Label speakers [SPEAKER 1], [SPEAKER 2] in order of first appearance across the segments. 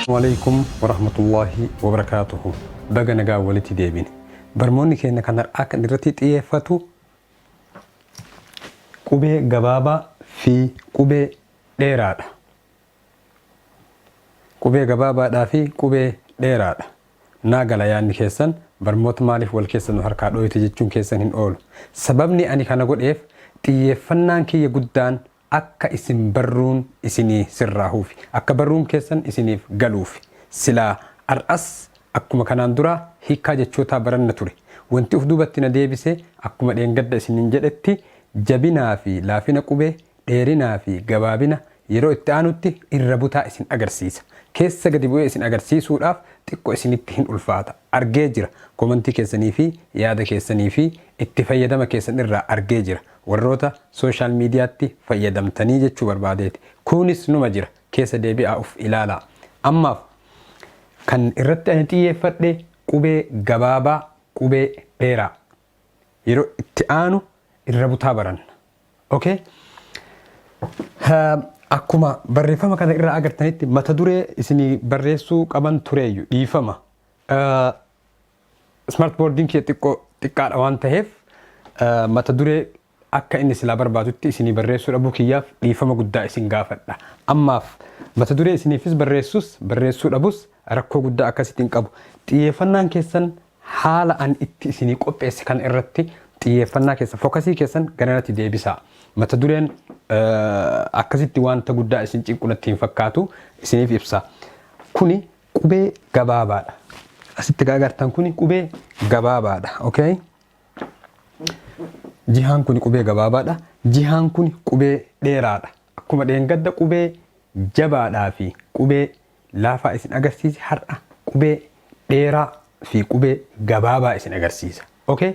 [SPEAKER 1] Assalamualaikum warahmatullahi wabarakatuh. Baga nagaa walitti deebine. Barmoonni keenya kan har'aa kan irratti xiyyeeffatu qubee gabaabaa fi qubee dheeraadha. Qubee gabaabaadhaa fi qubee dheeraadha. Naagala yaanni keessan barmoota maaliif wal keessa nu harkaa dhooyte jechuun keessan hin oolu. Sababni ani kana godheef xiyyeeffannaan kiyya guddaan akka isin barruun isinii sirraahuufi akka barruun keessan isiniif galuufi silaa ar'as akkuma kanaan dura hiikaa jechootaa baranna ture wanti uf duubatti na deebise akkuma dheengadda isiniin jedhetti jabinaa fi laafina qubee dheerinaa fi gabaabina yeroo itti aanutti irra butaa isin agarsiisa keessa gadi bu'ee isin agarsiisuudhaaf xiqqoo isinitti hin ulfaata argee jira komentii keessanii fi yaada keessanii fi itti fayyadama keessan irraa argee jira warroota social mediaatti fayyadamtanii jechuu barbaadeeti kunis numa jira keessa deebi'aa uf ilaalaa ammaaf kan irratti ani xiyyeeffadhe qubee gabaabaa qubee dheeraa yeroo itti aanu irra butaa baranna okay akkuma barreeffama kana irraa agartanitti mata duree isinii barreessuu qaban tureeyyu dhiifama smart boarding kee xiqqaadha waan ta'eef mata duree akka inni silaa barbaadutti isinii barreessuu dhabuu kiyyaaf dhiifama guddaa isin gaafadha ammaaf mata duree isiniifis barreessuu dhabus rakkoo guddaa akkasitti hin qabu xiyyeeffannaan keessan haala an itti isinii qopheesse kan irratti xiyyeeffannaa keessan fookasii keessan garanatti deebisaa mata dureen akkasitti wanta guddaa isin cinqunatti hin fakkaatu isiniif ibsa kuni qubee gabaabaadha asitti agartan kuni qubee gabaabaadha okay jihaan kun qubee gabaabaadha jihaan kun qubee dheeraadha akkuma dheengadda qubee jabaadhaa fi qubee laafaa isin agarsiisa har'a qubee dheeraa fi qubee gabaabaa isin agarsiisa okay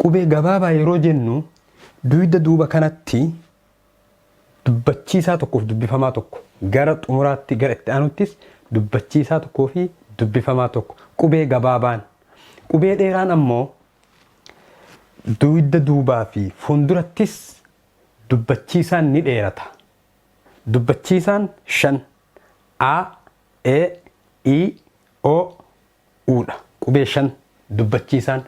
[SPEAKER 1] qubee gabaabaa yeroo jennu duyda duuba kanatti dubbachiisaa tokkoof dubbifamaa tokko gara xumuraatti gara itti aanuttis dubbachiisaa tokkoo fi dubbifamaa tokko qubee gabaabaan qubee dheeraan ammoo duyda duubaa fi fuuldurattis dubbachiisaan ni dheerata dubbachiisaan 5 a e i o u dha qubee 5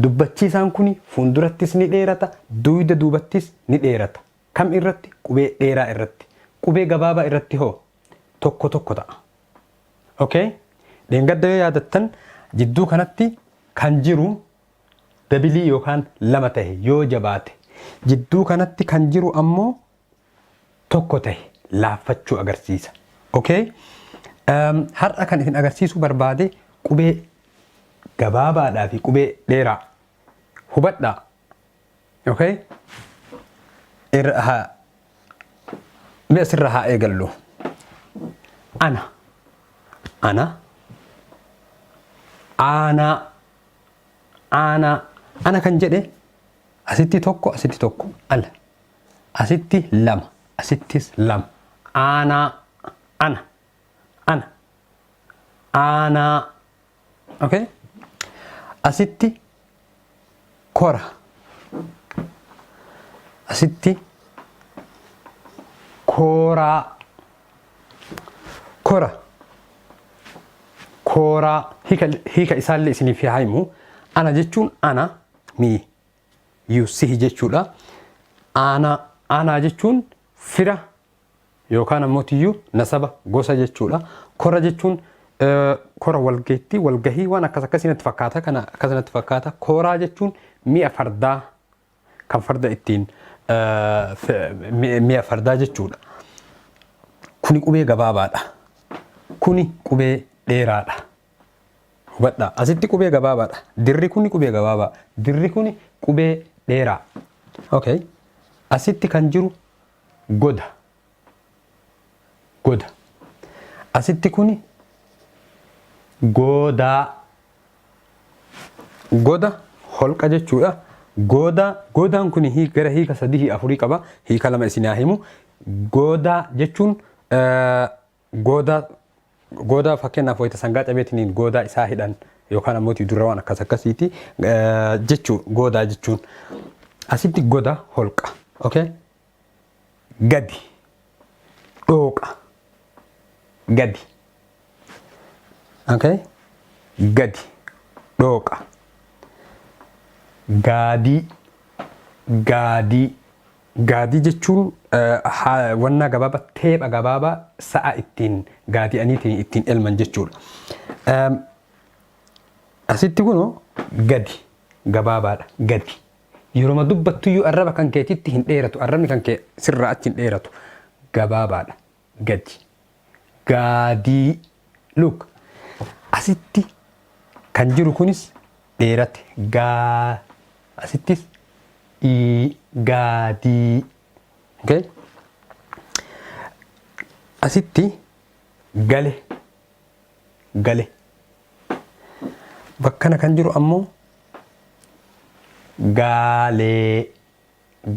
[SPEAKER 1] dubbachiisaan kuni fuuldurattis ni dheerata duyda duubattis ni dheerata kam irratti qubee dheeraa irratti qubee gabaabaa irratti hoo tokko tokko ta'a okay dheengadda yoo yaadattan jidduu kanatti kan jiru dabilii yookaan lama ta'e yoo jabaate jidduu kanatti kan jiru ammoo tokko ta'e laaffachuu agarsiisa okay har'a kan isin agarsiisu barbaade qubee gabaabaadhaa fi qubee dheeraa hubadhaa okay mee asirra haa eegallu ana kan jedhe asitti tokko ala asitti lama asittis lama ana okay asitti kora asitti koraa hiika isaallee isiniif haimu ana jechuun ana mi yusihi jechuudha ana jechuun fira yookaan ammoo tiyyuu nasaba gosa jechuudha kora jechuun kora walgahii waan akkasitti fakkaata kana akkasitti fakkaata koraa jechuun mi'a fardaa kan farda ittiin mi'a fardaa jechuudha kuni qubee gabaabaadha kuni qubee dheeraadha hubadha asitti qubee gabaabaadha dirri kuni qubee gabaabaa dirri kuni qubee dheeraa okay asitti kan jiru goda asitti kuni goda holqa jechuudha godaan kuni gara hiika 3 4 qaba hiika 2 isin himu goda jechuun goda fakkeenyaaf wayita sangaa cabeetiniin goda isaa hidhan yookaan ammoo durra waan akkasiiti jechuun goda jechuun Asitti goda holqa. Okay? Gadi. Dhooqa. Gadi. Okay? Gadi. Dhooqa. Gaadii. Gaadii. Gaadii jechuun wanna gabaabaa teepha gabaabaa sa'a ittiin gaadi'aniitiin ittiin elman jechuudha. Asitti kunoo gadi gabaabaadha. Gadi. Yeroo dubbattuyyuu arraba kan keetitti hin dheeratu. Arrabni kan kee sirraa achi hin dheeratu. Gabaabaadha. Gadi. Gaadii. Look. Asitti kan jiru kunis dheerate. Asittis gaadii. Okay? Asitti gale. Gale. Bakkana kan jiru ammoo gaalee.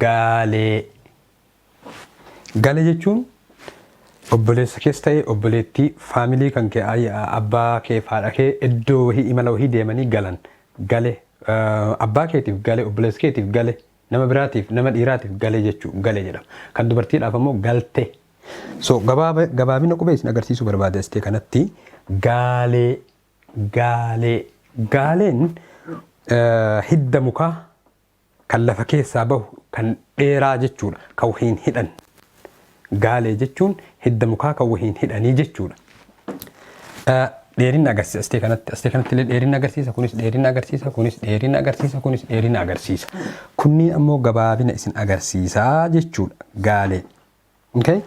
[SPEAKER 1] Gaalee. Gaalee jechuun obboleessa keessa ta'e obboleettii faamilii kan kee abbaa kee haadha kee iddoo wahii imala wahii deemanii galan. Gale. Abbaa keetiif gale, obboleessa keetiif gale, nama biraatiif, nama dhiiraatiif gale jechuu galee jedhama. Kan dubartiidhaaf ammoo galte. So gabaabina qubee isin agarsiisuu barbaada istee kanatti gaalee. Gaalee. Gaaleen hidda mukaa kan lafa keessaa bahu kan dheeraa jechuudha. Kan wahiin hidhan. Gaalee jechuun hidda mukaa kan wahiin hidhanii jechuudha. Dheerina agarsiisa astee kanatti illee dheerina agarsiisa, kunis dheerina agarsiisa, kunis dheerina agarsiisa, kunis dheerina agarsiisa. Kunniin ammoo gabaabina isin agarsiisaa jechuudha. Gaalee. Okay?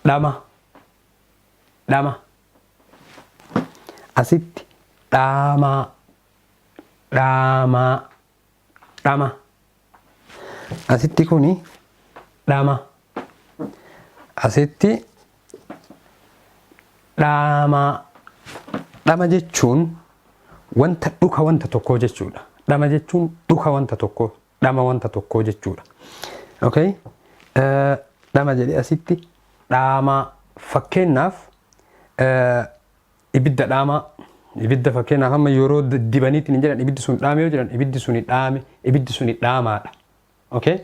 [SPEAKER 1] Dhama. Dhama. Asitti dhaamaa. Dhaamaa. Dhama. Asitti kuni dhama. Asitti dhaamaa. Dhama jechuun wanta dhuka wanta tokkoo jechuudha. Dhama jechuun dhuka wanta tokkoo, dhama wanta tokkoo jechuudha. Okay? Dhama jedhee asitti dhaamaa. Fakkeenyaaf ibidda dhaamaa. Ibidda fakkeenyaaf amma yeroo dibaniitiin jedhan ibiddi sun dhaame yoo jedhan ibiddi suni dhaame, ibiddi suni dhaamaadha. Okay?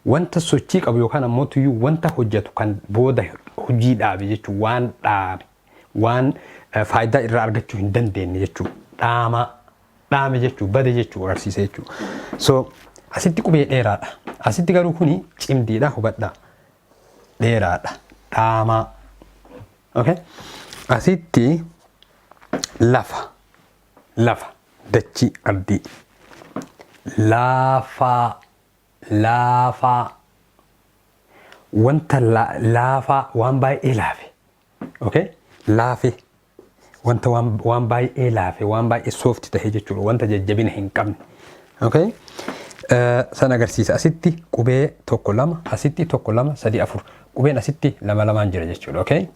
[SPEAKER 1] Wanta sochii qabu yookaan ammoo tuyyuu wanta hojjetu kan booda hojii dhaabe jechuun waan dhaame. Waan faayidaa irraa argachuu hin dandeenye jechuudha. Dhaamaa. Dhaame jechuun bade jechuun agarsiisa jechuudha. So asitti qubee dheeraadha. Asitti garuu kuni cimdiidha hubadhaa. Dheeraadha. Dhaamaa. Okay? Asitti lafa. Lafa. Dachii ardii. Laafaa. Laafaa. Wanta laafaa waan baay'ee laafe. Okay? Laafe. Wanta waan baay'ee laafe, waan baay'ee soofti ta'e jechuudha. Wanta jajjabina hin qabne. Okay? San agarsiisa. Asitti qubee tokko lama, asitti tokko lama, sadii afur. Qubeen asitti lama lamaan jira jechuudha. Okay?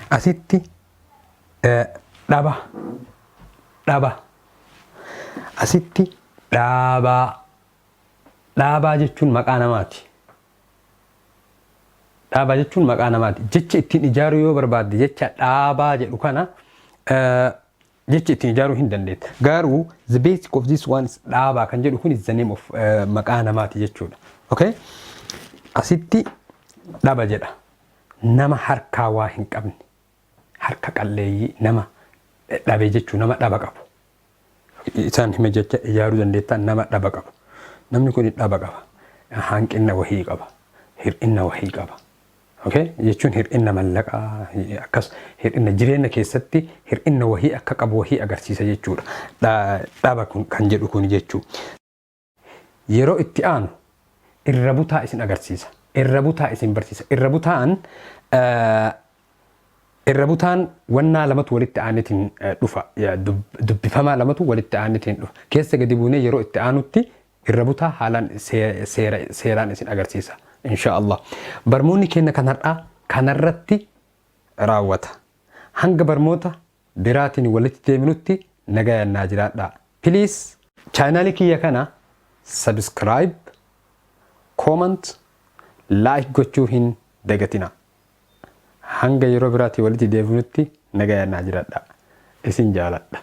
[SPEAKER 1] Asitti dhaba. Dhaba. Asitti dhaabaa. Dhaabaa jechuun maqaa namaati. Dhaabaa jechuun maqaa namaati. Jecha ittiin ijaaruu yoo barbaadde jecha dhaabaa jedhu kana jecha ittiin ijaaruu hin dandeetta. Garuu the basic of this one is dhaabaa kan jedhu kun is the name of maqaa namaati jechuudha. Okay? Asitti dhaba jedha. Nama harkaa waa hin qabne. Harka qalleeyyii nama dhabe jechuun nama dhaba qabu. Isaan hime jecha ijaaruu dandeettaa nama dhaba qabu. Namni kun dhaba qaba. Hanqina wahii qaba. Hir'ina wahii qaba. Okay? Jechuun hir'ina mallaqaa akkas hir'ina jireenya keessatti hir'ina wahii akka qabu wahii agarsiisa jechuudha. Dhaba kan jedhu kun jechuudha. Yeroo itti aanu irra butaa isin agarsiisa. Irra butaa isin barsiisa. Irra butaan wannaa lamatu walitti aanetiin dhufa. Dubbifamaa lamatu walitti aanetiin dhufa. Keessa gadi buunee yeroo itti aanutti irra butaa haalaan seeraan isin agarsiisa. Inshaallah. Barmoonni keenya kanarratti raawwata. Hanga barmoota biraatiin walitti deeminutti nagayannaa jiraadhaa. Please chaanaalii kiyya kana subscribe, comment, like gochuu hin dagatina. Hanga yeroo biraatiin walitti deeminutti nagayannaa jiraadhaa. Isin jaaladha.